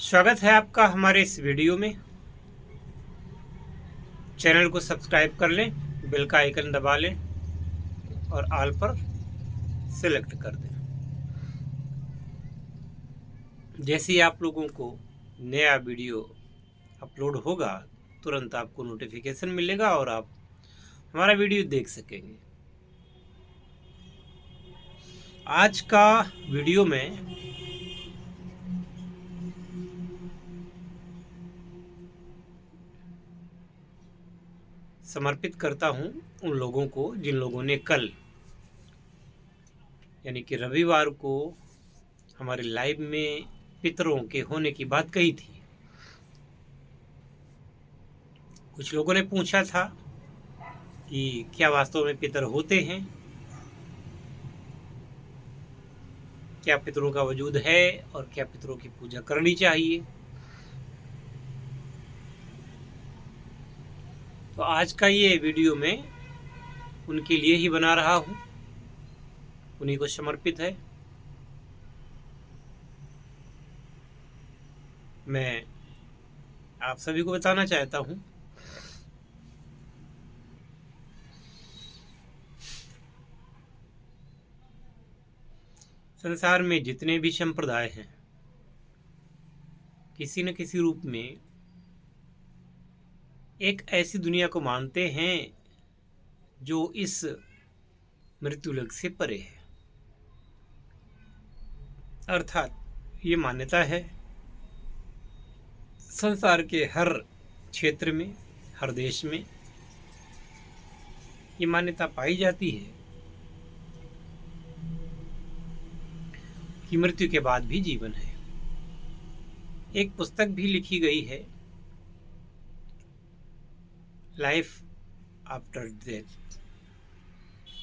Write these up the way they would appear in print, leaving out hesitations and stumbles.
स्वागत है आपका हमारे इस वीडियो में। चैनल को सब्सक्राइब कर लें, बेल का आइकन दबा लें और ऑल पर सेलेक्ट कर दें। जैसे ही आप लोगों को नया वीडियो अपलोड होगा तुरंत आपको नोटिफिकेशन मिलेगा और आप हमारा वीडियो देख सकेंगे। आज का वीडियो में समर्पित करता हूं उन लोगों को जिन लोगों ने कल यानी कि रविवार को हमारे लाइव में पितरों के होने की बात कही थी। कुछ लोगों ने पूछा था कि क्या वास्तव में पितर होते हैं, क्या पितरों का वजूद है और क्या पितरों की पूजा करनी चाहिए। तो आज का ये वीडियो मैं उनके लिए ही बना रहा हूँ, उन्हीं को समर्पित है। मैं आप सभी को बताना चाहता हूँ संसार में जितने भी संप्रदाय हैं किसी न किसी रूप में एक ऐसी दुनिया को मानते हैं जो इस मृत्युलोक से परे है। अर्थात ये मान्यता है संसार के हर क्षेत्र में, हर देश में ये मान्यता पाई जाती है कि मृत्यु के बाद भी जीवन है। एक पुस्तक भी लिखी गई है, लाइफ आफ्टर डेथ,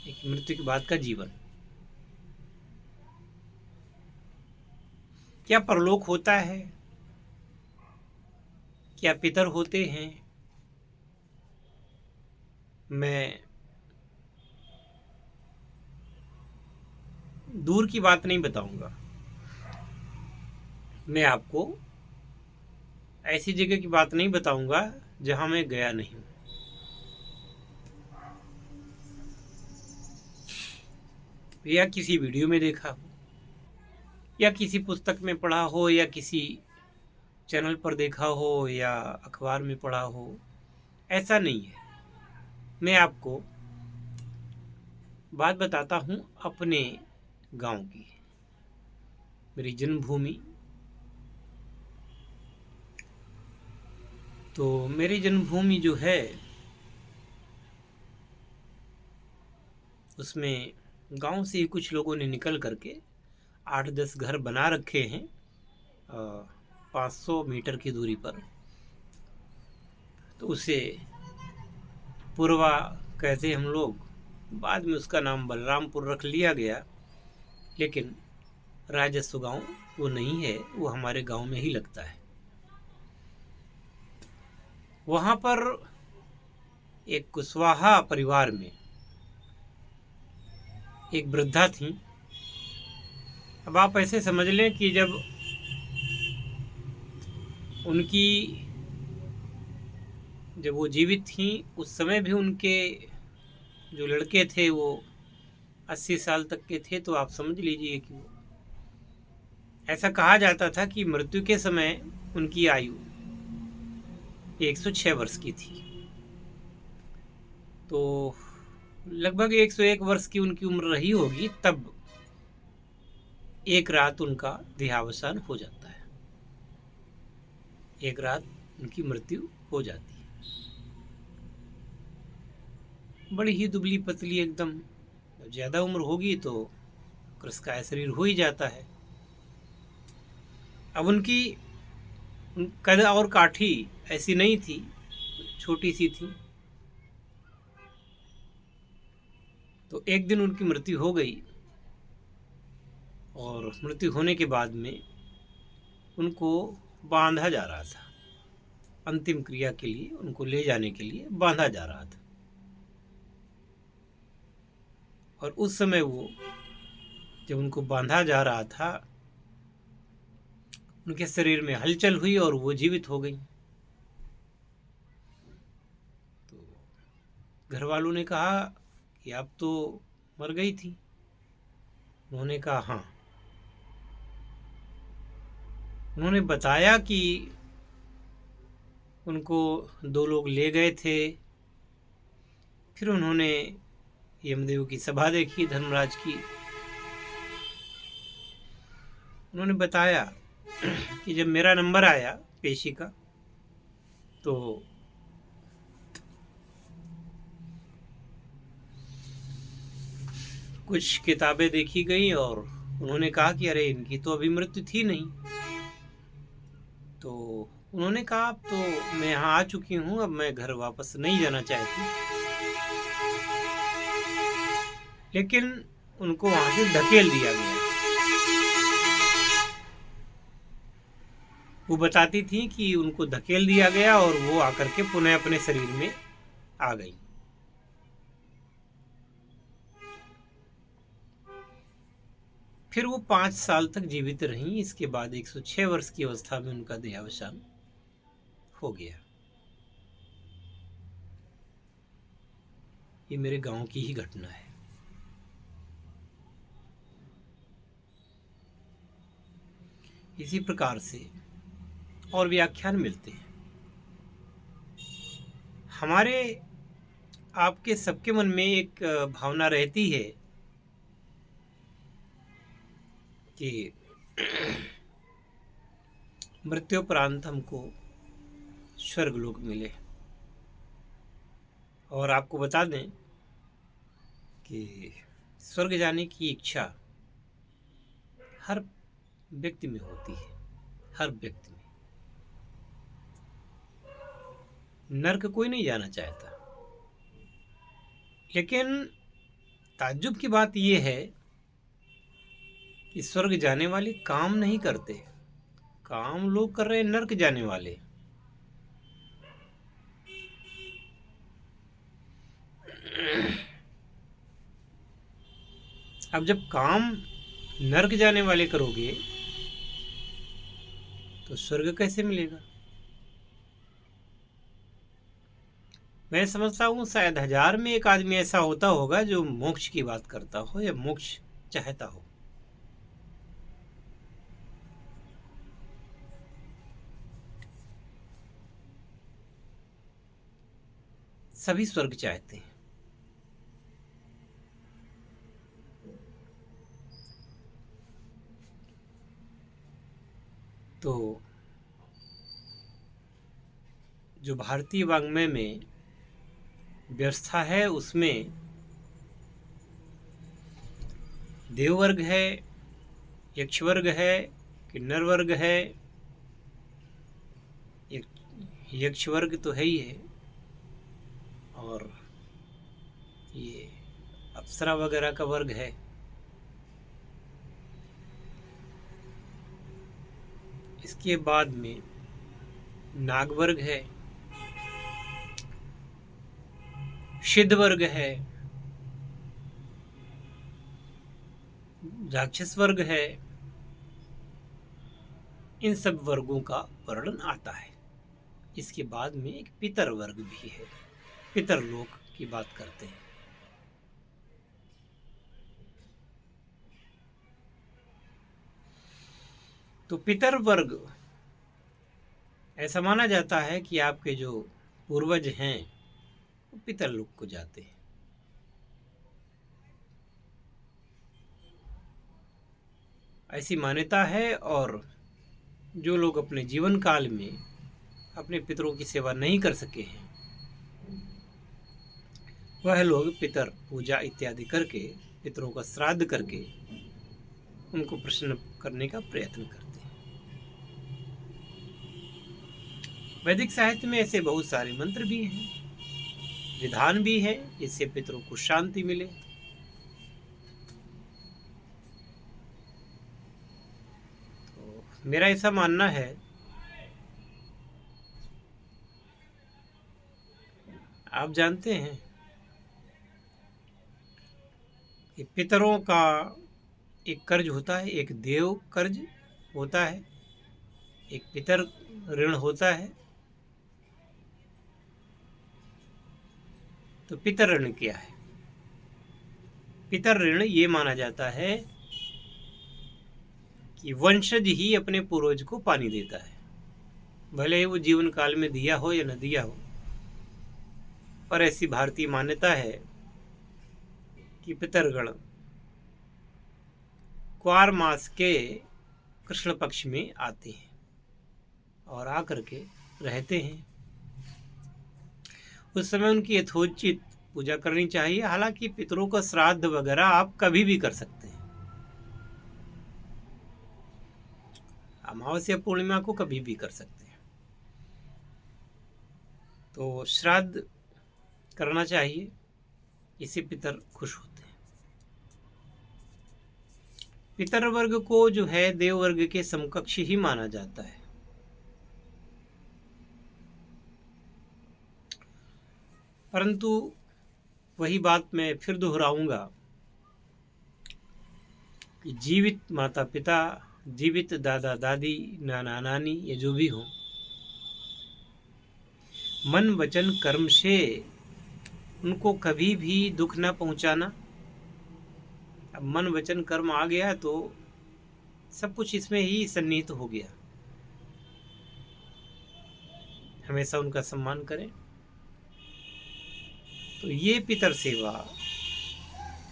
एक मृत्यु के बाद का जीवन। क्या परलोक होता है, क्या पितर होते हैं, मैं दूर की बात नहीं बताऊंगा। मैं आपको ऐसी जगह की बात नहीं बताऊंगा जहां मैं गया नहीं हूं। या किसी वीडियो में देखा हो, या किसी पुस्तक में पढ़ा हो, या किसी चैनल पर देखा हो, या अखबार में पढ़ा हो, ऐसा नहीं है। मैं आपको बात बताता हूं अपने गांव की, मेरी जन्मभूमि। तो मेरी जन्मभूमि जो है उसमें गांव से ही कुछ लोगों ने निकल करके 8-10 घर बना रखे हैं 500 मीटर की दूरी पर। तो उसे पूर्वा कहते हम लोग, बाद में उसका नाम बलरामपुर रख लिया गया, लेकिन राजस्व गांव वो नहीं है, वो हमारे गांव में ही लगता है। वहां पर एक कुशवाहा परिवार में एक वृद्धा थी। अब आप ऐसे समझ लें कि जब वो जीवित थी उस समय भी उनके जो लड़के थे वो 80 साल तक के थे। तो आप समझ लीजिए कि वो, ऐसा कहा जाता था कि मृत्यु के समय उनकी आयु 106 वर्ष की थी। तो लगभग 101 वर्ष की उनकी उम्र रही होगी तब एक रात उनका देहावसान हो जाता है, एक रात उनकी मृत्यु हो जाती है। बड़ी ही दुबली पतली एकदम, ज़्यादा उम्र होगी तो कृशकाय शरीर हो ही जाता है। अब उनकी कद और काठी ऐसी नहीं थी, छोटी सी थी। तो एक दिन उनकी मृत्यु हो गई और मृत्यु होने के बाद में उनको बांधा जा रहा था, अंतिम क्रिया के लिए उनको ले जाने के लिए बांधा जा रहा था। और उस समय वो जब उनको बांधा जा रहा था उनके शरीर में हलचल हुई और वो जीवित हो गई। तो घर वालों ने कहा कि आप तो मर गई थी। उन्होंने कहा हाँ। उन्होंने बताया कि उनको दो लोग ले गए थे। फिर उन्होंने यमदेव की सभा देखी, धर्मराज की। उन्होंने बताया कि जब मेरा नंबर आया पेशी का, तो कुछ किताबें देखी गई और उन्होंने कहा कि अरे इनकी तो अभी मृत्यु थी नहीं। तो उन्होंने कहा अब तो मैं यहाँ आ चुकी हूँ, अब मैं घर वापस नहीं जाना चाहती। लेकिन उनको वहां से धकेल दिया गया। वो बताती थी कि उनको धकेल दिया गया और वो आकर के पुनः अपने शरीर में आ गई। फिर वो 5 साल तक जीवित रहीं। इसके बाद 106 वर्ष की अवस्था में उनका देहावसान हो गया। ये मेरे गांव की ही घटना है। इसी प्रकार से और व्याख्यान मिलते हैं। हमारे आपके सबके मन में एक भावना रहती है कि मृत्युपरांत हमको स्वर्गलोक मिले। और आपको बता दें कि स्वर्ग जाने की इच्छा हर व्यक्ति में होती है, हर व्यक्ति में। नर्क कोई नहीं जाना चाहता। लेकिन ताज्जुब की बात यह है कि स्वर्ग जाने वाले काम नहीं करते। काम लोग कर रहे हैं नर्क जाने वाले। अब जब काम नर्क जाने वाले करोगे तो स्वर्ग कैसे मिलेगा? मैं समझता हूँ शायद 1000 में एक आदमी ऐसा होता होगा जो मोक्ष की बात करता हो या मोक्ष चाहता हो। सभी स्वर्ग चाहते हैं। तो जो भारतीय वाङ्मय में व्यवस्था है उसमें देववर्ग है, यक्षवर्ग है, किन्नर वर्ग है। यक्षवर्ग तो है ही है, और ये अप्सरा वगैरह का वर्ग है। इसके बाद में नाग वर्ग है, सिद्ध वर्ग है, राक्षस वर्ग है। इन सब वर्गों का वर्णन आता है। इसके बाद में एक पितर वर्ग भी है, पितर लोक की बात करते हैं। तो पितर वर्ग ऐसा माना जाता है कि आपके जो पूर्वज हैं वो पितर लोक को जाते हैं। ऐसी मान्यता है। और जो लोग अपने जीवन काल में अपने पितरों की सेवा नहीं कर सके हैं, वह लोग पितर पूजा इत्यादि करके, पितरों का श्राद्ध करके उनको प्रसन्न करने का प्रयत्न करते हैं। वैदिक साहित्य में ऐसे बहुत सारे मंत्र भी हैं, विधान भी है, जिससे पितरों को शांति मिले। तो मेरा ऐसा मानना है, आप जानते हैं कि पितरों का एक कर्ज होता है, एक देव कर्ज होता है एक पितर ऋण होता है। तो पितर ऋण क्या है? पितर ऋण ये माना जाता है कि वंशज ही अपने पूर्वज को पानी देता है, भले ही वो जीवन काल में दिया हो या न दिया हो। पर ऐसी भारतीय मान्यता है कि पितरगण क्वार मास के कृष्ण पक्ष में आते हैं और आकर के रहते हैं। उस समय उनकी यथोचित पूजा करनी चाहिए। हालांकि पितरों का श्राद्ध वगैरह आप कभी भी कर सकते हैं, अमावस्या पूर्णिमा को कभी भी कर सकते हैं। तो श्राद्ध करना चाहिए, इससे पितर खुश होते हैं। पितर वर्ग को जो है देव वर्ग के समकक्ष ही माना जाता है। परंतु वही बात मैं फिर दोहराऊंगा कि जीवित माता पिता, जीवित दादा दादी, नाना नानी, ये जो भी हो, मन वचन कर्म से उनको कभी भी दुख ना पहुंचाना। अब मन वचन कर्म आ गया तो सब कुछ इसमें ही सन्निहित हो गया। हमेशा उनका सम्मान करें। तो ये पितर सेवा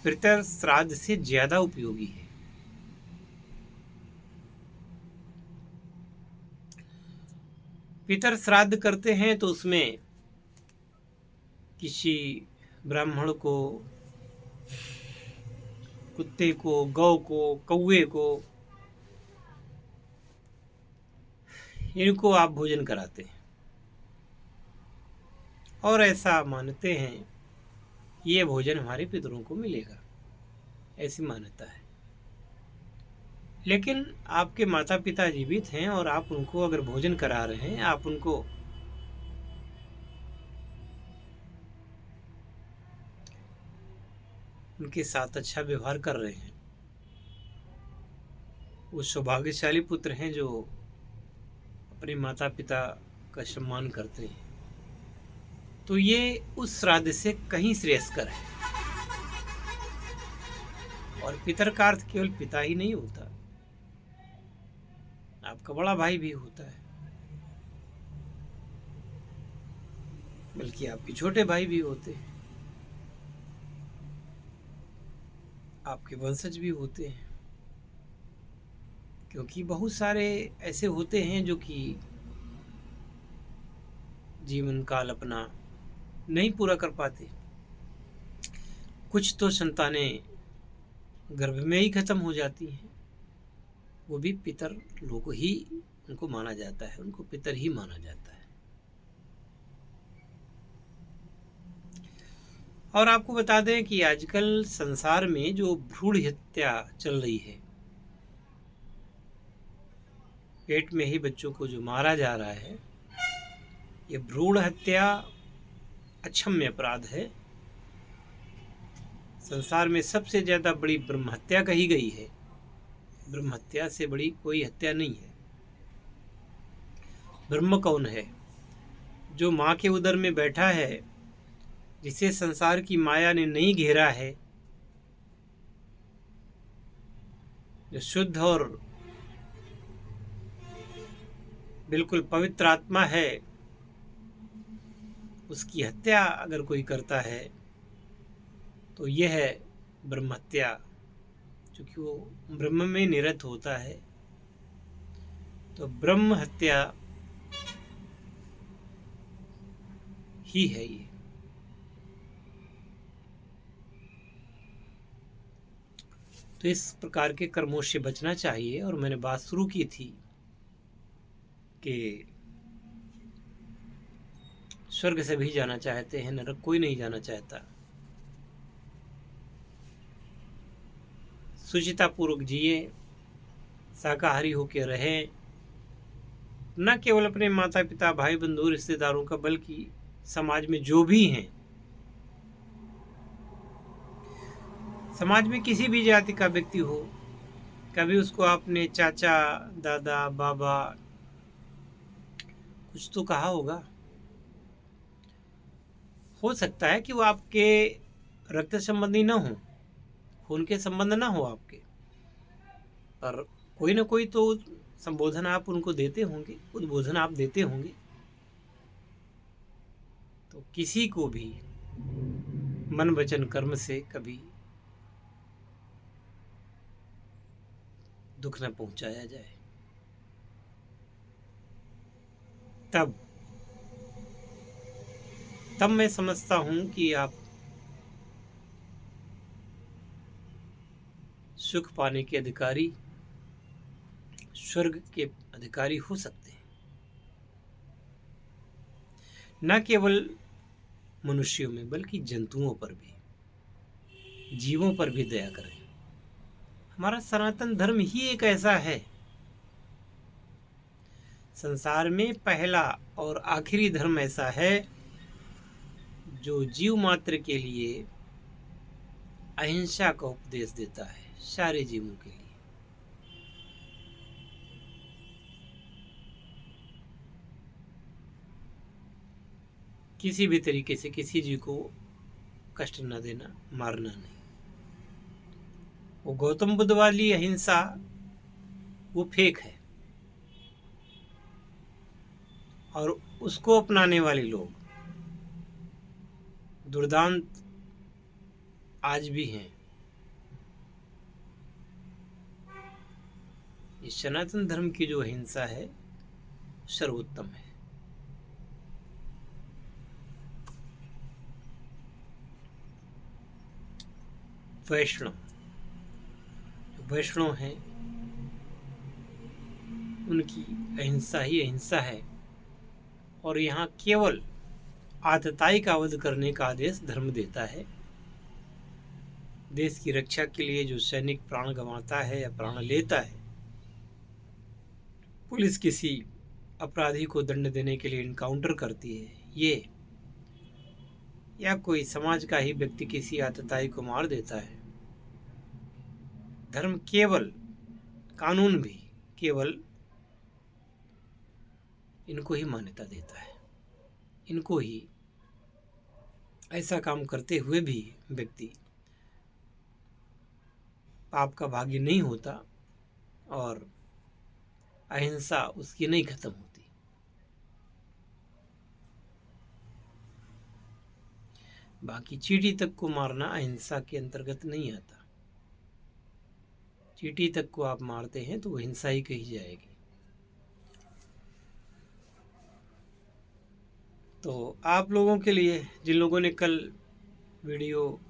पितर श्राद्ध से ज्यादा उपयोगी है। पितर श्राद्ध करते हैं तो उसमें किसी ब्राह्मण को, कुत्ते को, गौ को, कौवे को, इनको आप भोजन कराते हैं और ऐसा मानते हैं ये भोजन हमारे पितरों को मिलेगा, ऐसी मान्यता है। लेकिन आपके माता पिता जीवित हैं और आप उनको अगर भोजन करा रहे हैं, आप उनको उनके साथ अच्छा व्यवहार कर रहे हैं, वो सौभाग्यशाली पुत्र हैं जो अपने माता पिता का सम्मान करते हैं। तो ये उस श्राद्ध से कहीं श्रेयस्कर है। और पितर का अर्थ केवल पिता ही नहीं होता, आपका बड़ा भाई भी होता है, बल्कि आपके छोटे भाई भी होते हैं, आपके वंशज भी होते हैं। क्योंकि बहुत सारे ऐसे होते हैं जो कि जीवन काल अपना नहीं पूरा कर पाते। कुछ तो संतानें गर्भ में ही खत्म हो जाती हैं, वो भी पितर लोग ही उनको माना जाता है, उनको पितर ही माना जाता है। और आपको बता दें कि आजकल संसार में जो भ्रूण हत्या चल रही है, पेट में ही बच्चों को जो मारा जा रहा है, ये भ्रूण हत्या अक्षम्य अपराध है। संसार में सबसे ज्यादा बड़ी ब्रह्म हत्या कही गई है। ब्रह्म हत्या से बड़ी कोई हत्या नहीं है। ब्रह्म कौन है? जो माँ के उदर में बैठा है, जिसे संसार की माया ने नहीं घेरा है, जो शुद्ध और बिल्कुल पवित्र आत्मा है, उसकी हत्या अगर कोई करता है तो यह है ब्रह्म हत्या, क्योंकि वो ब्रह्म में निरत होता है। तो ब्रह्म हत्या ही है ये। तो इस प्रकार के कर्मों से बचना चाहिए। और मैंने बात शुरू की थी कि स्वर्ग से भी जाना चाहते हैं, नरक कोई नहीं जाना चाहता। शुचिता पूर्वक जिए, शाकाहारी होकर रहे, न केवल अपने माता पिता, भाई बंधु, रिश्तेदारों का, बल्कि समाज में जो भी हैं, समाज में किसी भी जाति का व्यक्ति हो, कभी उसको आपने चाचा, दादा, बाबा कुछ तो कहा होगा। हो सकता है कि वो आपके रक्त संबंधी न हो, खून के संबंध ना हो आपके, पर कोई ना कोई तो संबोधन आप उनको देते होंगे, उद्बोधन आप देते होंगे। तो किसी को भी मन वचन कर्म से कभी दुख न पहुंचाया जाए। तब मैं समझता हूं कि आप सुख पाने के अधिकारी, स्वर्ग के अधिकारी हो सकते हैं। न केवल मनुष्यों में बल्कि जंतुओं पर भी, जीवों पर भी दया करें। हमारा सनातन धर्म ही एक ऐसा है, संसार में पहला और आखिरी धर्म ऐसा है जो जीव मात्र के लिए अहिंसा का उपदेश देता है, सारे जीवों के लिए। किसी भी तरीके से किसी जीव को कष्ट न देना, मारना नहीं। वो गौतम बुद्ध वाली अहिंसा वो फेक है, और उसको अपनाने वाले लोग दुर्दांत आज भी हैं। इस सनातन धर्म की जो अहिंसा है सर्वोत्तम है। वैष्णव हैं, उनकी अहिंसा ही अहिंसा है, और यहाँ केवल आतताई का वध करने का आदेश धर्म देता है। देश की रक्षा के लिए जो सैनिक प्राण गंवाता है या प्राण लेता है, पुलिस किसी अपराधी को दंड देने के लिए इनकाउंटर करती है, ये या कोई समाज का ही व्यक्ति किसी आतताई को मार देता है, धर्म केवल, कानून भी केवल इनको ही मान्यता देता है। इनको ही, ऐसा काम करते हुए भी व्यक्ति पाप का भागी नहीं होता और अहिंसा उसकी नहीं खत्म होती। बाकी चींटी तक को मारना अहिंसा के अंतर्गत नहीं आता। चींटी तक को आप मारते हैं तो वो हिंसा ही कही जाएगी। तो आप लोगों के लिए, जिन लोगों ने कल वीडियो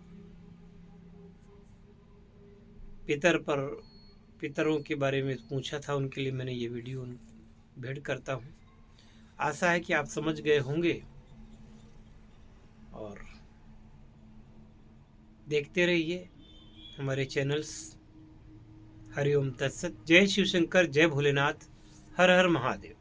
पितरों के बारे में पूछा था, उनके लिए मैंने ये वीडियो भेंट करता हूँ। आशा है कि आप समझ गए होंगे, और देखते रहिए हमारे चैनल्स। हरिओम तत्सत। जय शिव शंकर, जय भोलेनाथ, हर हर महादेव।